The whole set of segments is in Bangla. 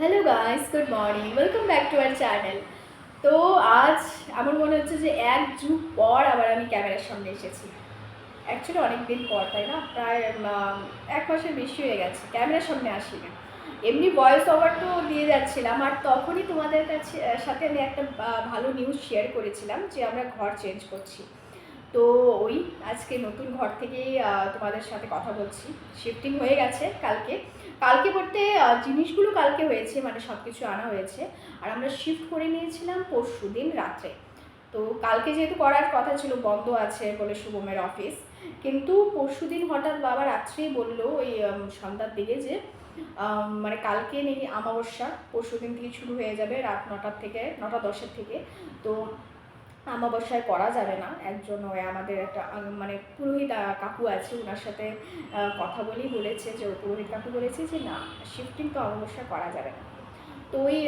Hello guys, good morning, welcome back to our channel. তো আজ আমার মনে হচ্ছে যে এক যুগ পর আবার আমি ক্যামেরার সামনে এসেছি। অ্যাকচুয়ালি অনেক দিন পর, তাই না? প্রায় এক মাসের বেশি হয়ে গেছে ক্যামেরার সামনে আসি না। এমনি ভয়েস ওভার তো দিয়ে যাচ্ছিলাম, আর তখনই তোমাদের কাছে সাথে আমি একটা ভালো নিউজ শেয়ার করেছিলাম যে আমরা ঘর চেঞ্জ করছি। তো ওই আজকে নতুন ঘর থেকেই তোমাদের সাথে কথা বলছি। শিফটিং হয়ে গেছে কালকে। কালকে বলতে জিনিসগুলো কালকে হয়েছে, মানে সব কিছু আনা হয়েছে। আর আমরা শিফট করে নিয়েছিলাম পরশু দিন রাত্রে। তো কালকে যেহেতু করার কথা ছিল, বন্ধ আছে বলে শুভমের অফিস, কিন্তু পরশু দিন হঠাৎ বাবা রাত্রেই বললো ওই সন্ধ্যার দিকে যে মানে কালকে নাকি অমাবস্যা, পরশু দিন থেকে শুরু হয়ে যাবে রাত 9টার থেকে, 9টা 10-এর থেকে। তো অমাবস্যায় করা যাবে না। একজন ওই আমাদের একটা মানে পুরোহিত কাকু আছে, ওনার সাথে কথা বলেই বলেছে যে, পুরোহিত কাকু বলেছে যে না, শিফটিং তো অমাবস্যায় করা যাবে না। তো ওই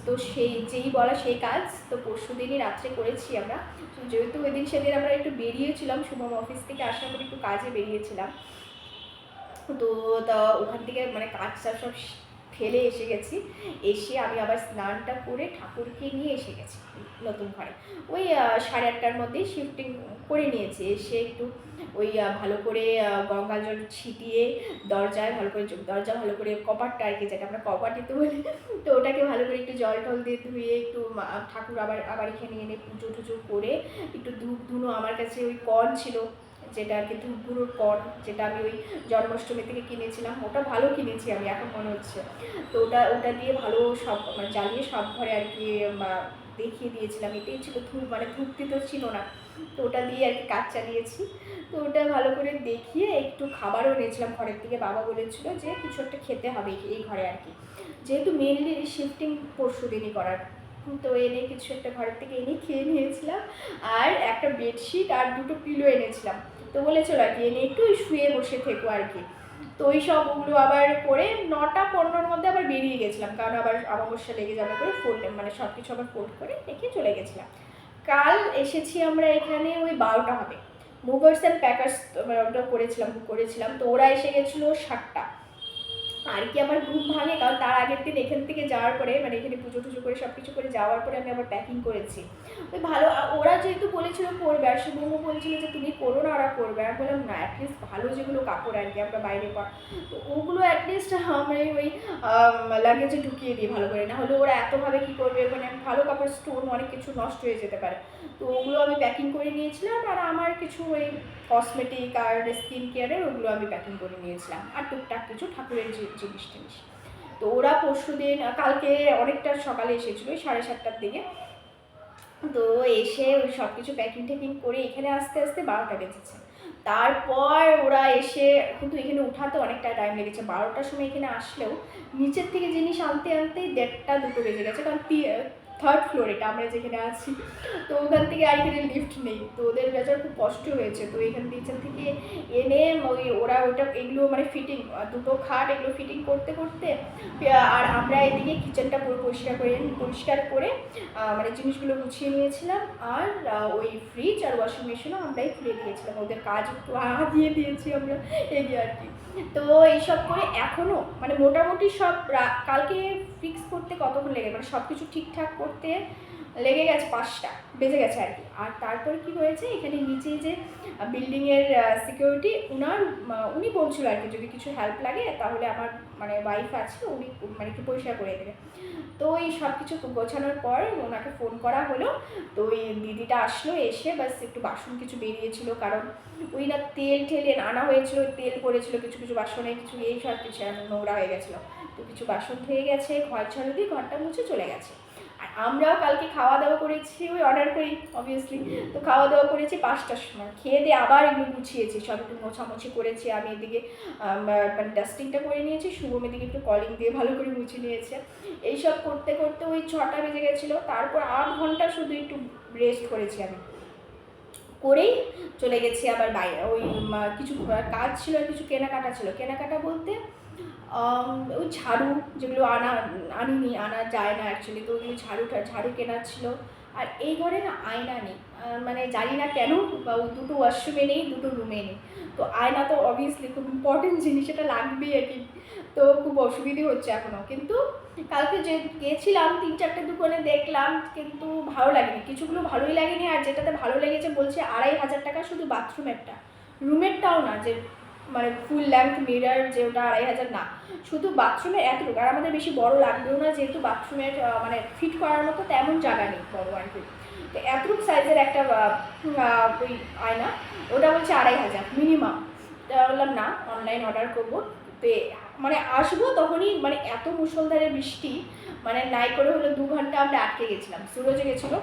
তো সেই যেই বলা সেই কাজ। তো পরশু দিনই রাত্রে করেছি আমরা। যেহেতু ওই দিন সেদিন আমরা একটু বেরিয়েছিলাম, শুভম অফিস থেকে আসার পরে একটু কাজে বেরিয়েছিলাম। তো তা ওখান থেকে মানে কাজটা সব ফেলে এসে গেছি। এসে আমি আবার স্নানটা করে ঠাকুরকে নিয়ে এসে গেছি নতুন ঘরে। ওই 8:30টার মধ্যেই শিফটিং করে নিয়েছি। এসে একটু ওই ভালো করে গঙ্গা জল ছিটিয়ে দরজায় ভালো করে, দরজা ভালো করে কপারটা আর কি, যেটা আমরা কপার দিতে বলি, তো ওটাকে ভালো করে একটু জল টল দিয়ে ধুয়ে একটু ঠাকুর আবার আবার এখানে এনে পুজো টুজো করে একটু ধূপ ধুনো, আমার কাছে ওই কর্ন ছিল যেটা আর কি, ধূপগুলোর কর্ন, যেটা আমি ওই জন্মাষ্টমী থেকে কিনেছিলাম, ওটা ভালো কিনেছি আমি এখন মনে হচ্ছে। তো ওটা ওটা দিয়ে ভালো সব মানে জ্বালিয়ে সব ঘরে আর কি দেখিয়ে দিয়েছিলাম। এটাই ছিল ধূপ, মানে ধূপটি তো ছিল না, তো ওটা দিয়ে আর কি কাজ চালিয়েছি। তো ওটা ভালো করে দেখিয়ে একটু খাবারও এনেছিলাম ঘরের থেকে। বাবা বলেছিল যে কিছু একটা খেতে হবে এই ঘরে আর কি, যেহেতু মেনলি শিফটিং পরশু দিনই করার। তো এনে কিছু একটা ঘরের থেকে এনে খেয়ে নিয়েছিলাম। আর একটা বেডশিট আর দুটো পিলো এনেছিলাম। তো বলেছিল আর কি এনে একটু শুয়ে বসে থেকো আর কি। তো ওই সব ওগুলো আবার করে 9টা 15-র মধ্যে আবার বেরিয়ে গেছিলাম, কারণ আবার অমাবস্যা লেগে যাবে করে ফোল্ড, মানে সব কিছু আবার ফোল্ড করে রেখে চলে গেছিলাম। কাল এসেছি আমরা এখানে ওই 12টা হবে। মুভার্স অ্যান্ড প্যাকার্স ওটা করেছিলাম, তো ওরা এসে গেছিলো 7টা। আর কি আমার ঘুম ভাঙে, কারণ তার আগের দিন এখান থেকে যাওয়ার পরে, মানে এখানে পুজো টুজো করে সব কিছু করে যাওয়ার পরে আমি আবার প্যাকিং করেছি। ওই ভালো ওরা যেহেতু বলেছিল করবে, আর শুভমও বলছিল যে তুমি করো না, ওরা করবে। আমি বললাম না, অ্যাটলিস্ট ভালো যেগুলো কাপড় আর কি আমরা বাইরে পর, তো ওগুলো অ্যাটলিস্ট আমরা ওই লাগেজে ঢুকিয়ে দিই ভালো করে, না হলে ওরা এতভাবে কী করবে, মানে ভালো কাপড় স্টোন অনেক কিছু নষ্ট হয়ে যেতে পারে। তো ওগুলো আমি প্যাকিং করে নিয়েছিলাম, আর আমার কিছু ওই কসমেটিক আর স্কিন কেয়ারের ওগুলো আমি প্যাকিং করে নিয়েছিলাম, আর টুকটাক কিছু ঠাকুরের জিনিস টিনিস। তো ওরা পরশু দিন কালকে অনেকটা সকালে এসেছিলো, ওই 7:30টার দিকে। তো এসে ওই সব কিছু প্যাকিং ট্যাকিং করে এখানে আস্তে আস্তে 12টা বেজেছে। তারপর ওরা এসে, কিন্তু এখানে উঠাতে অনেকটা টাইম লেগেছে, 12টার সময় এখানে আসলেও নিচের থেকে জিনিস আনতে আনতেই 1:30-2 বেজে গেছে, কারণ 3rd ফ্লোর এটা আমরা যেখানে আছি। তো ওখান থেকে আর এখানে লিফট নেই, তো ওদের বেচার খুব কষ্ট হয়েছে। তো এখান নিচের থেকে এনে ওই ওরা ওটা এগুলো মানে ফিটিং, দুটো খাট এগুলো ফিটিং করতে করতে, আর আমরা এদিকে কিচেনটা পুরো পরিষ্কার করে মানে জিনিসগুলো গুছিয়ে নিয়েছিলাম। আর ওই ফ্রিজ আর ওয়াশিং মেশিনও আমরাই খুলে দিয়েছিলাম, ওদের কাজ একটু দিয়ে দিয়েছি আমরা, এগিয়ে আর কি। তো এইসব করে এখনও মানে মোটামুটি সব কালকে ফিক্স করতে কতক্ষণ লেগে, মানে সব কিছু ঠিকঠাক করতে লেগে গেছে 5টা বেজে গেছে আর কি। আর তারপর কি হয়েছে, এখানে নিচে যে বিল্ডিংয়ের সিকিউরিটি উনি বলছিল আর কি যদি কিছু হেল্প লাগে তাহলে আমার মানে ওয়াইফ আছে, উনি মানে একটু পরিষ্কার করে দেবে। তো এই সব কিছু গোছানোর পর ওনাকে ফোন করা হলো। তো ওই দিদিটা আসলো, এসে বাস একটু বাসন কিছু বেরিয়েছিল, কারণ ওই না তেল ঠেলে আনা হয়েছিল, তেল পড়েছিল কিছু কিছু বাসনে, কিছু এই সব কিছু নোংরা হয়ে গেছিলো। তো কিছু বাসন ধুয়ে গেছে, ঘর ঝাড়ু দিয়ে ঘরটা মুছে চলে গেছে। আর আমরাও কালকে খাওয়া দাওয়া করেছি, ওই অর্ডার করি অবভিয়াসলি। তো খাওয়া দাওয়া করেছি 5টার সময়, খেয়ে দিয়ে আবার এগুলো গুছিয়েছি, সব একটু মোছামুছি করেছি। আমি এদিকে মানে ডাস্টিংটা করে নিয়েছি, শুভম এদিকে একটু কলিং দিয়ে ভালো করে মুছে নিয়েছে। এইসব করতে করতে ওই 6টা বেজে গেছিলো। তারপর 8 ঘন্টা শুধু একটু রেস্ট করেছি আমি, করেই চলে গেছি আবার বাইরে। ওই কিছু কাজ ছিল আর কিছু কেনাকাটা ছিল। কেনাকাটা বলতে ওই ঝাড়ু, যেগুলো আনা যায় না অ্যাকচুয়ালি, তো ওইগুলো ঝাড়ু কেনার ছিল। আর এই ঘরে না আয়না নেই, মানে জানি না কেন, বা ওই দুটো ওয়াশরুমে নেই, দুটো রুমে নেই। তো আয়না তো অবভিয়াসলি খুব ইম্পর্টেন্ট জিনিস, এটা লাগবেই আর কি। তো খুব অসুবিধে হচ্ছে এখনও। কিন্তু কালকে যে গেছিলাম 3-4টে দোকানে দেখলাম, কিন্তু ভালো লাগেনি, কিছুগুলো ভালোই লাগেনি। আর যেটাতে ভালো লেগেছে বলছে 2500 টাকা শুধু বাথরুমেরটা, রুমেরটাও না, যে মানে ফুল ল্যাম্প মিরার যে ওটা 2500 না, শুধু বাথরুমের এতটুকু। আর আমাদের বেশি বড় লাগবেও না, যেহেতু বাথরুমের মানে ফিট করার মতো তেমন জায়গা নেই বড় আর কি। তো এতটুকু সাইজের একটা ওই আয়না, ওটা বলছে 2500 মিনিমাম। তা বললাম না, অনলাইন অর্ডার করবো। মানে আসবো তখনই মানে এত মুষলধারে বৃষ্টি, মানে নাই করে হলো 2 ঘন্টা আমরা আটকে গেছিলাম। সুরজে গেছিলো,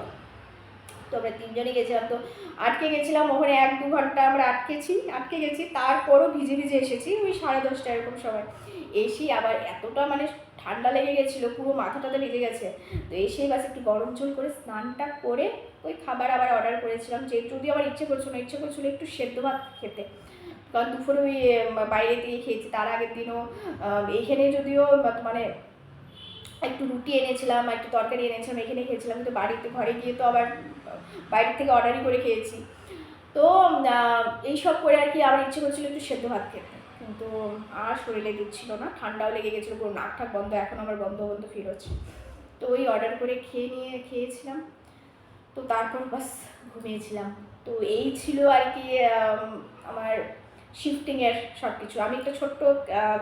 তো আমরা 3জনই গেছিলাম, তো আটকে গেছিলাম ওখানে 1-2 ঘন্টা আমরা আটকে গেছি। তারপরও ভিজে ভিজে এসেছি, ওই 10:30 এরকম সময় এসি। আবার এতটা মানে ঠান্ডা লেগে গেছিলো, পুরো মাথাটাতে ভিজে গেছে। তো এসেই বাস একটু গরম জল করে স্নানটা করে ওই খাবার আবার অর্ডার করেছিলাম, যে যদি আমার ইচ্ছে করছিল একটু সেদ্ধ ভাত খেতে, কারণ দুপুরে ওই বাইরে দিয়ে খেয়েছি। তার আগের দিনও এইখানে যদিও মানে একটু রুটি এনেছিলাম, একটু তরকারি এনেছিলাম, এখানে খেয়েছিলাম। কিন্তু ঘরে গিয়ে তো আবার বাইরের থেকে অর্ডারই করে খেয়েছি। তো এইসব করে আর কি আমার ইচ্ছে করছিল একটু সেদ্ধ ভাত খেতে, কিন্তু আর শরীরে দিচ্ছিল না, ঠান্ডাও লেগে গেছিলো, পুরো নাক ঠাক বন্ধ, এখন আমার বন্ধ ফিল হচ্ছে। তো ওই অর্ডার করে খেয়েছিলাম। তো তারপর বাস ঘুমিয়েছিলাম। তো এই ছিল আর কি আমার শিফটিংয়ের সব কিছু। আমি একটা ছোট্ট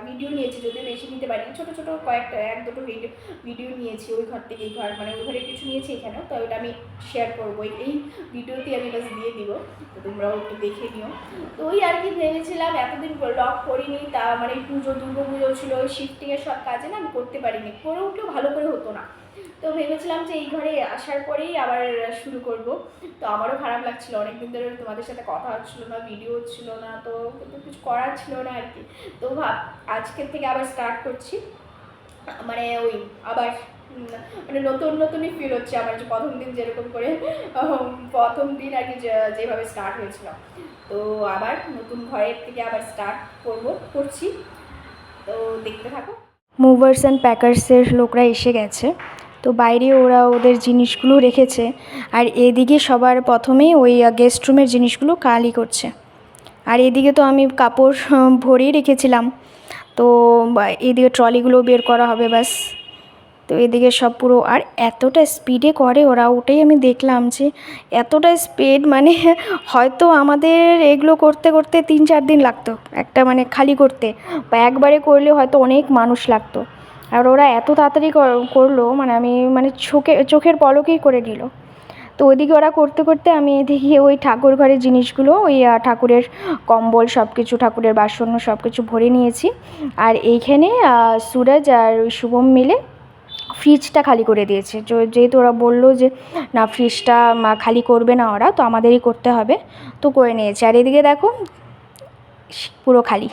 ভিডিও নিয়েছি, যদিও বেশি নিতে পারিনি, ছোটো ছোটো কয়েকটা 1-2টো ভিডিও নিয়েছি, ওই ঘর থেকে এই ঘর, মানে ওই ঘরে কিছু নিয়েছি এখানেও। তো ওটা আমি শেয়ার করবো, এই ভিডিওতে আমি বাস দিয়ে দিব, তো তোমরাও একটু দেখে নিও। তো ওই আর কি ভেবেছিলাম, এতদিন ব্লগ করিনি, তা মানে দুর্গা পুজো ছিল, ওই শিফটিংয়ের সব কাজে না আমি করতে পারিনি, করে উঠলেও ভালো করে হতো না। তো ভেবেছিলাম যে এই ঘরে আসার পরেই আবার শুরু করব। তো আমারও খারাপ লাগছিল, অনেকদিন ধরে তোমাদের সাথে কথা হচ্ছিল না, ভিডিও হচ্ছিল না, তো কিন্তু কিছু করার ছিল না আর কি। তো আজকের থেকে আবার স্টার্ট করছি, মানে ওই আবার মানে নতুনই ফিল হচ্ছে আমার, যে প্রথম দিন যেরকম করে প্রথম দিন আর কি যেভাবে স্টার্ট হয়েছিল। তো আবার নতুন ঘরের থেকে আবার স্টার্ট করছি, তো দেখতে থাকো। মুভার্স অ্যান্ড প্যাকার্সের লোকরা এসে গেছে, তো বাইরে ওরা ওদের জিনিসগুলো রেখেছে। আর এদিকে সবার প্রথমেই ওই গেস্ট রুমের জিনিসগুলো কালি করছে। আর এদিকে তো আমি কাপড় ভরেই রেখেছিলাম, তো এদিকে ট্রলিগুলো বের করা হবে ব্যাস। তো এদিকে সব পুরো, আর এতটা স্পিডে করে ওরা, ওটাই আমি দেখলাম যে এতটা স্পিড, মানে হয়তো আমাদের এগুলো করতে করতে 3-4 দিন লাগতো একটা মানে খালি করতে, বা একবারে করলে হয়তো অনেক মানুষ লাগতো। আর ওরা এত তাড়াতাড়ি করলো, মানে আমি মানে চোখের পলকেই করে নিল। তো ওইদিকে ওরা করতে করতে আমি এদিকে ওই ঠাকুর ঘরের জিনিসগুলো, ওই ঠাকুরের কম্বল সব কিছু, ঠাকুরের বাসন সব কিছু ভরে নিয়েছি। আর এইখানে সুরজ আর শুভম মিলে ফ্রিজটা খালি করে দিয়েছে, যেহেতু ওরা বললো যে না ফ্রিজটা খালি করবে না ওরা, তো আমাদেরই করতে হবে, তো করে নিয়েছে। আর এদিকে দেখো পুরো খালি,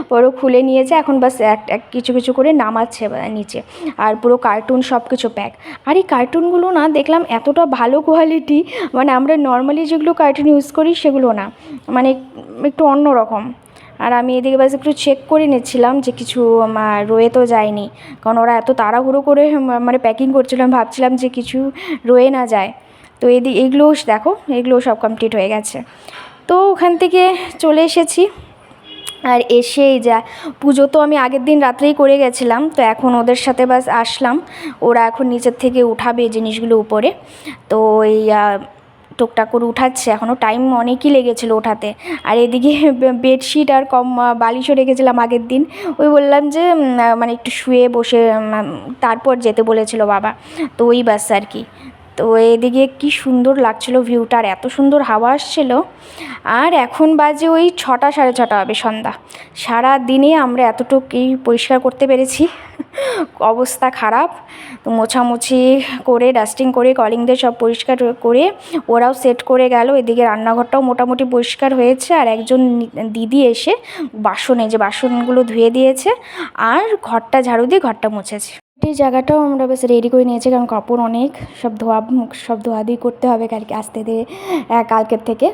পুরো খুলে নিয়েছে, এখন বাস এক কিছু কিছু করে নামাচ্ছে নিচে। আর পুরো কার্টুন সব কিছু প্যাক। আর এই কার্টুনগুলো না দেখলাম এতটা ভালো কোয়ালিটি, মানে আমরা নর্মালি যেগুলো কার্টুন ইউজ করি সেগুলো না, মানে একটু অন্য রকম। আর আমি এদিকে বাস একটু চেক করে নিচ্ছিলাম যে কিছু রয়ে তো যায়নি, কারণ ওরা এত তাড়াহুড়ো করে মানে প্যাকিং করছিলাম, ভাবছিলাম যে কিছু রয়ে না যায়। তো এগুলো দেখো, এগুলো সব কমপ্লিট হয়ে গেছে। তো ওখান থেকে চলে এসেছি। আর এসেই যা পুজো তো আমি আগের দিন রাত্রেই করে গেছিলাম, তো এখন ওদের সাথে বাস আসলাম, ওরা এখন নিচের থেকে উঠাবে জিনিসগুলো উপরে। তো এই টুকটাক করে উঠাচ্ছে, এখনও টাইম অনেকই লেগেছিলো ওঠাতে। আর এদিকে বেডশিট আর বালিশও রেখেছিলাম আগের দিন, ওই বললাম যে মানে একটু শুয়ে বসে তারপর যেতে বলেছিল বাবা, তো ওই বাস আর কি। তো এদিকে কি সুন্দর লাগছিল ভিউটা, আর এত সুন্দর হাওয়া আসছিল। আর এখন বাজে ওই 6টা 6:30 হবে সন্ধ্যা। সারা দিনে আমরা এতটুকুই পরিষ্কার করতে পেরেছি, অবস্থা খারাপ। তো মোছামুছি করে, ডাস্টিং করে, কলিং দিয়ে সব পরিষ্কার করে ওরাও সেট করে গেল। এদিকে রান্নাঘরটাও মোটামুটি পরিষ্কার হয়েছে। আর একজন দিদি এসে বাসনগুলো ধুয়ে দিয়েছে, আর ঘরটা ঝাড়ু দিয়ে ঘরটা মুছেছে। এই জায়গাটাও আমরা বেশ রেডি করে নিয়েছি, কারণ কাপড় অনেক সব ধোয়াধুয়ি করতে হবে কালকের থেকে।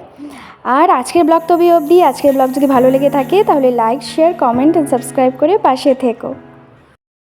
আর আজকের ব্লগ তো অবধি। আজকের ব্লগ যদি ভালো লেগে থাকে তাহলে like, share, comment and subscribe করে পাশে থেকো।